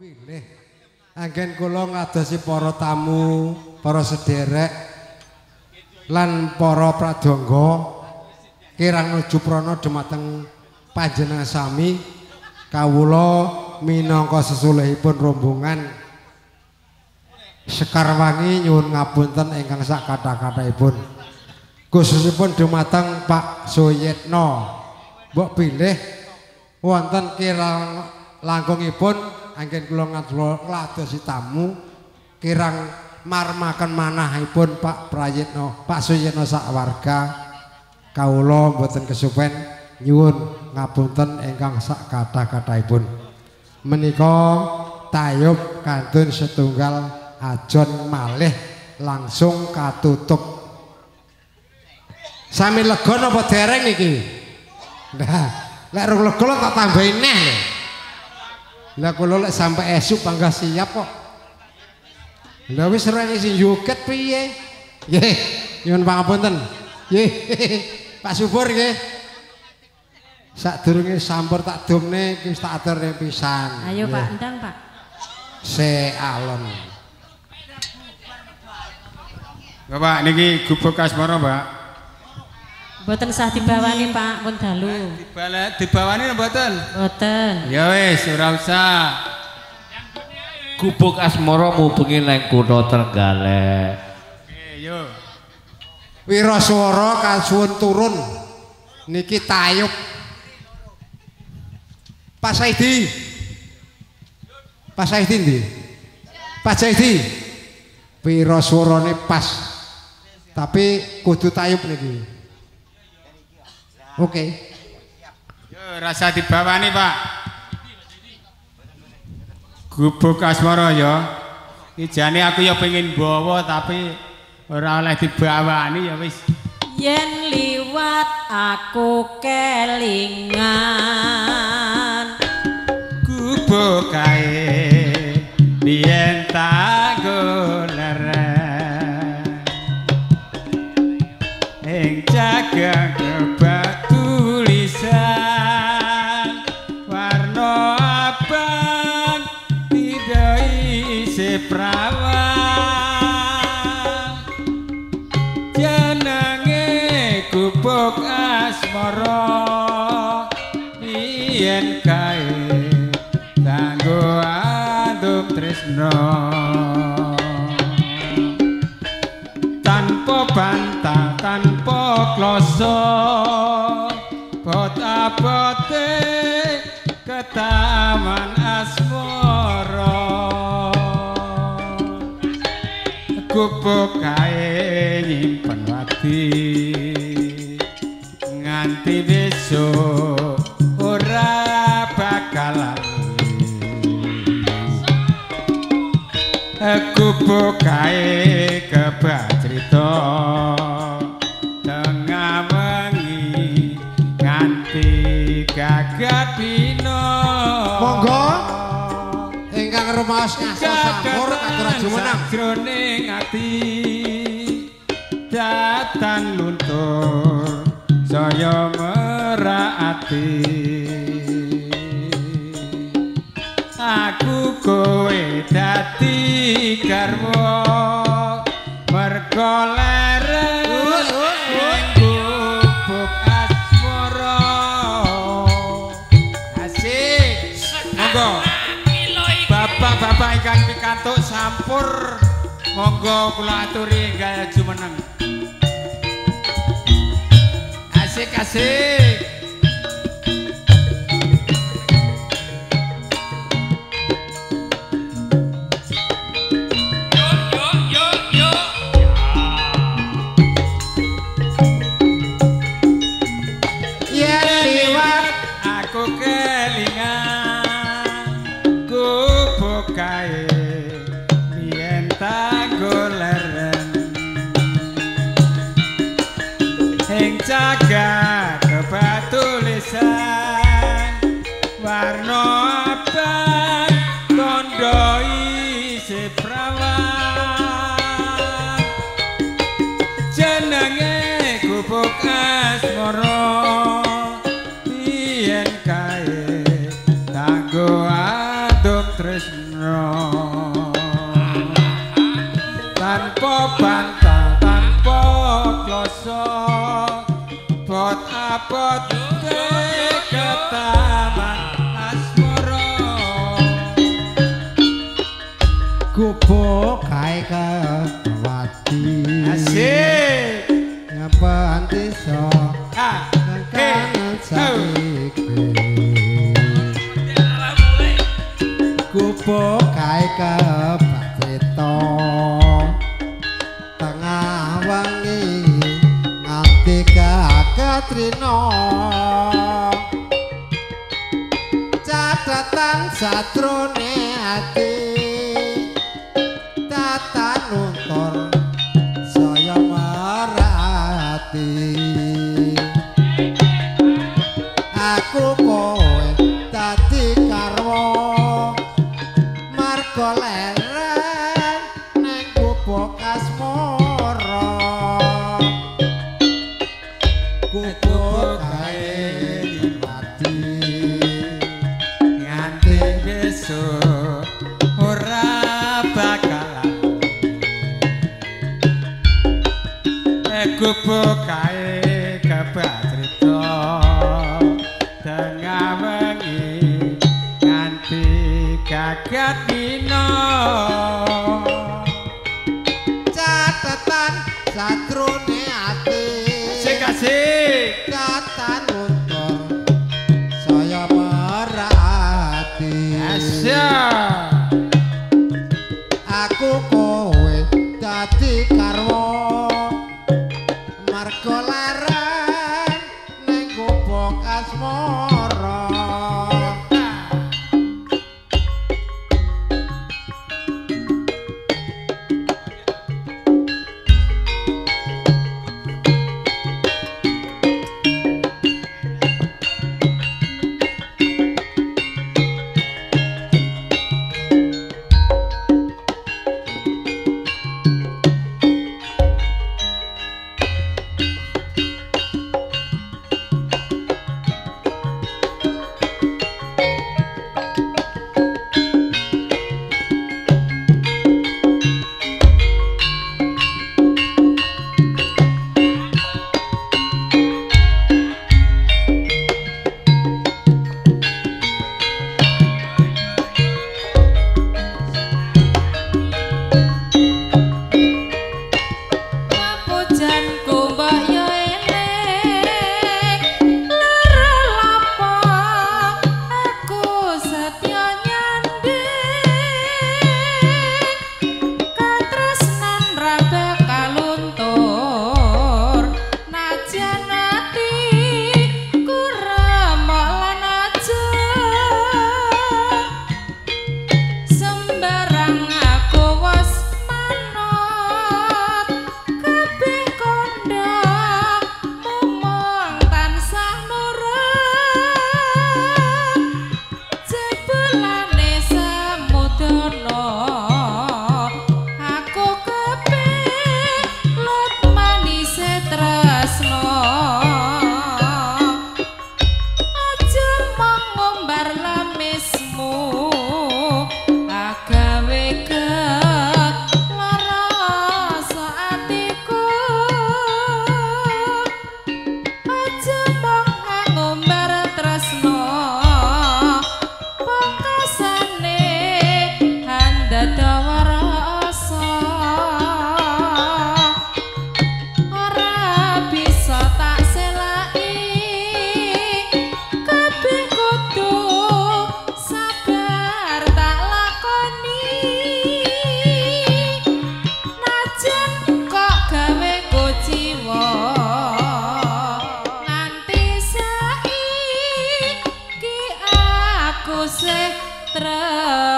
Pilih anggen kula ngadosi para tamu, para sederek lan para pradangga kirang nuju prana dhumateng panjenengan sami kawula minangka sesulehipun rombongan Sekar Wangi nyuwun ngapunten ingkang sak kathah-kathahipun khususipun dhumateng Pak Suyitno mbok pilih wonten kirang langkungipun anggen kula ngladosi tamu kirang marmaken manahipun Pak Prayitno, Pak Suyitno sak warga kawula mboten kesupen nyuwun ngapunten ingkang sak kathah-kathahipun. Menika tayub kantun setunggal ajon malih langsung katutup. Sami lega napa dereng niki? Nah, lek rung lega tak tambahi neh lho. Lah kula lek sampe esuk panggah siap kok. Lah wis rene sing joget piye? Nggih, nyuwun pangapunten. Nggih. Pak Subur nggih. Sadurunge sampur tak domne iki wis tak aturne pisan. Ayo Pak, ndang Pak. Se alon. Bapak niki gubuk asmara, Pak. Mboten sah dibawani Pak, pun dalu. Dibawani mboten? Mboten. Ya wis, ora usah. Gubuk asmara mubengi nang kutha Trenggalek. Oke, yo. Wiraswara kasuwun turun. Niki tayub. Pak Saidi. Pak Saidi ndi? Pak Saidi. Wiraswarane pas. Tapi kudu tayub niki. Oke. Yo rasa dibawani, Pak. Gubuk asmara ya. Ijane aku ya pengen bawa tapi ora oleh dibawani ya wis. Yen liwat aku kelingan Gubuk kae biyen tak goleren ing jagang kebak tulisan warna abang tidak isi perawan jenenge gubuk asmara biyen kae kanggo aduk tresno tanpa bantah tanpa kloso bot-abote ketaman asmara gubuk kae nyimpen wadi nganti besok ora bakalan gubuk kae kebak crita tengah wengi nganti gagat dina Monggo ingkang rumaos ngaso sampur atur jumeneng jroning ati datan luntur saya merati aku kowe dadi garwa mergo lereng gubuk asmara asik monggo bapak-bapak ingkang pikantuk sampur monggo kula aturi enggal jumeneng asik-asik jaga kebak tulisan warna abang tondo isi perawan jenenge gubuk asmara biyen kae kanggo mandum tresno tanpa bantal tanpa kloso bot abot ketaman asmara kupo kae kawati asik nyapa desa kanan saiki kupo kae kabaceta tengah wengi nganti kakatrina catatan satrone ati tatan nuntur saya marati aku kowe dadi karwa marga leren ning gubuk asmara gubuk kae mati nganti besok ora bakalan gubuk kae kebatrita tengah wengi nganti gagat dina catatan satrone ati sing kasih catatan untur saya merati asya aku kowe dadi karwa marga leren ning gubuk asmara tresno